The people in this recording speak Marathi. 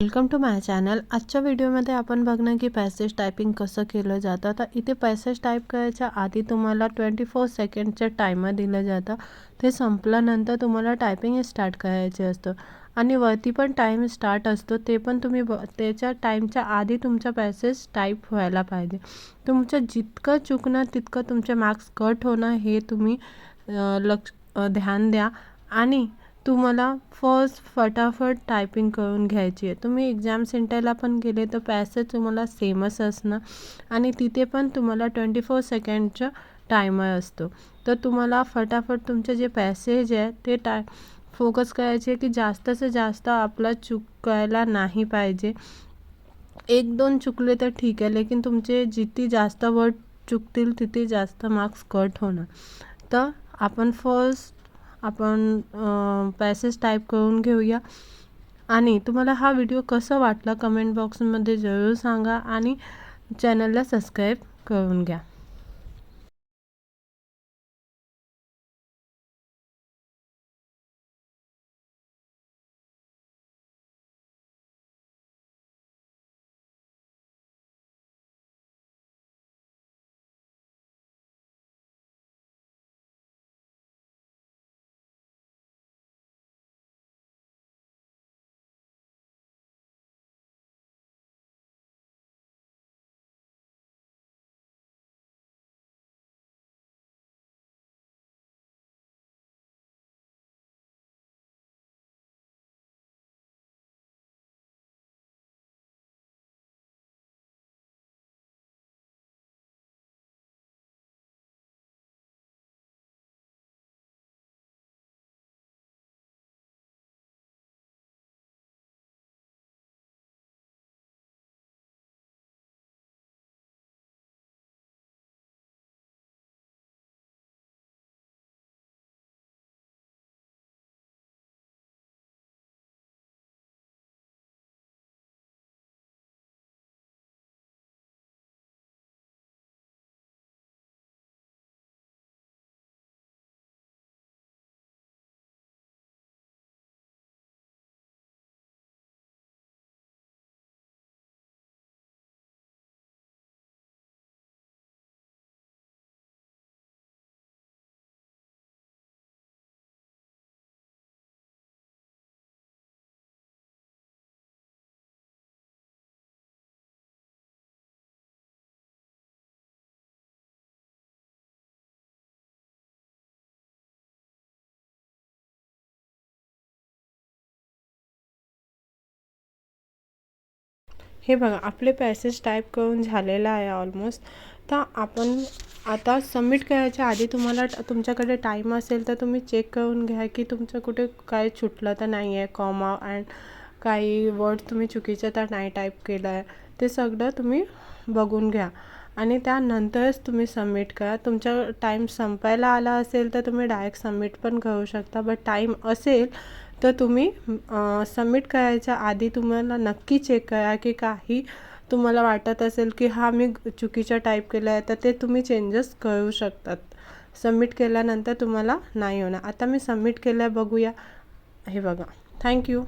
Welcome to my channel. आजच्या व्हिडिओमध्ये आपण बघणार की पॅसेज टायपिंग कसं केलं जातं। तर इथे पॅसेज टाईप करायच्या आधी तुम्हाला 24 सेकंडचं टायमर दिलं जातं। ते संपल्यानंतर तुम्हाला टायपिंग स्टार्ट करायचे असतं आणि वरती पण टाईम स्टार्ट असतो, ते पण तुम्ही त्याच्या टाईमच्या आधी तुमचा पॅसेज टाईप व्हायला पाहिजे। तुमचं जितकं चुकणार तितकं तुमचे मार्क्स कट होणार हे तुम्ही ध्यान द्या आणि तुम्हाला फर्स्ट फटाफट टायपिंग करून घ्यायची आहे। तुम्ही एक्झाम सेंटरला पण गेले तर पॅसेज तुम्हाला सेमच असणार आणि तिथे पण तुम्हाला 24 सेकंडचं टायमर असतो। तर तुम्हाला फटाफट तुमचे जे पॅसेज आहे ते फोकस करायचे की जास्त से जास्त आपला चुकायला नाही पाहिजे। एक दोन चुकले तर ठीक आहे, लेकिन तुमचे जिथे जास्त वर्ड चुकतील तिथे जास्त मार्क्स कट होणार। तर आपण पॅसेज टाईप करून घेऊया आणि तुम्हाला हा व्हिडिओ कसा वाटला कमेंट बॉक्समध्ये जरूर सांगा आणि चॅनलला सबस्क्राईब करून घ्या। हे बघा, आपले पॅसेज टाईप करून झालेला आहे ऑलमोस्ट। तर आपण आता सबमिट करायच्या आधी तुम्हाला तुमच्याकडे टाईम असेल तर तुम्ही चेक करून घ्या की तुमचं कुठे काय छुटलं तर नाही आहे, कॉमा अँड काही वर्ड तुम्ही चुकीचं तर नाही टाईप केलं आहे, ते सगळं तुम्ही बघून घ्या आणि त्यानंतरच तुम्ही सबमिट करा। तुमचा टाईम संपायला आला असेल तर तुम्ही डायरेक्ट सबमिट पण करू शकता, बट टाईम असेल तर तुम्ही सबमिट करायच्या आधी तुम्हाला नक्की चेक करा की काही तुम्हाला वाटत असेल की हा मी चुकीचं टाईप केलं आहे तर ते तुम्ही चेंजेस करू शकतात। सबमिट केल्यानंतर तुम्हाला नाही होणार। आता मी सबमिट केलं आहे, बघूया। हे बघा, थँक्यू।